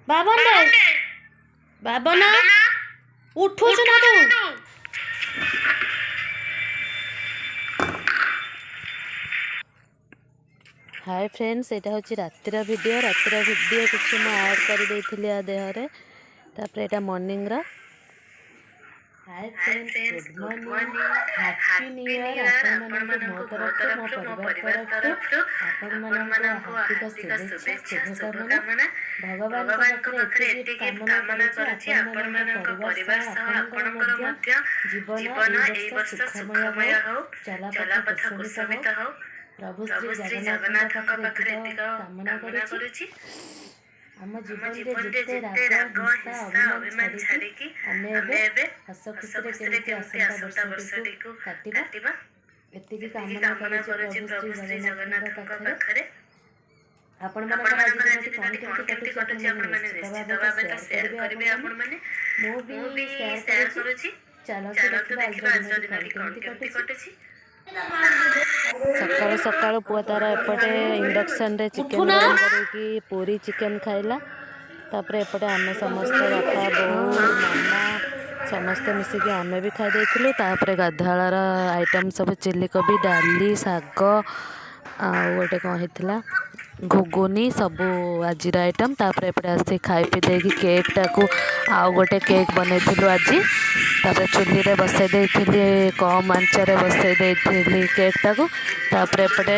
ବାବନ ରେ ବାବନ ଉଠୁଛୁ ନା ତୁ? हाय फ्रेंड्स, यहाँ हूँ रातिर वीडियो कुछ मैं ऐड कर देती आ देहरे तापर एटा मॉर्निंग रा। Hi friends, good morning, happy new year. आपण मो तरफ मो परिवार तरफ आपण हार्दिक शुभेच्छा शुभकामना। भगवान को पाखरे एतिकी कामना करूची आपण परिवार सह आपणकर जीवन ए वर्ष सुखमय हो, चलापथ कुसुमित हो। प्रभु श्री जगन्नाथ पाखरे कामना करूची आम जीवन रे जिते राग हिंसा अभिमान छाड़ी आमे हस खुशी केमती आसंता वर्ष को काटिबा एतिकी कामना करूची प्रभु श्री जगन्नाथ पाखरे। आपण मानकर आज दिन कोन केमती कटुची आपण माने निश्चित भाबे तो शेयर करिवे आपण माने। मो भी शेयर करूची। चलो तो देखिबा आज दिन कोन केमती कटुची। सकाळू सकाळू पुआ तार एपटे इंडक्शन रे चिकन करके पूरी चिकन खाइला। तापर एपटे आमे समस्त बापा बोऊ मामा समस्ते मिसिकी आमे भी खाई देथिलु। तापर गाधाळर आइटम सब चिल्ली कोबी डाली साग आ गोटे कौन होता घुगुनी सबू आज आइटम। तापर एपटे आसी खाई पी देकी केक टाकू आउ गोटे केक बनैथिलु आज। तापर चुली रे बसई देथिली कम आंचरे बसई देथिली केक टाकू। तापर एपटे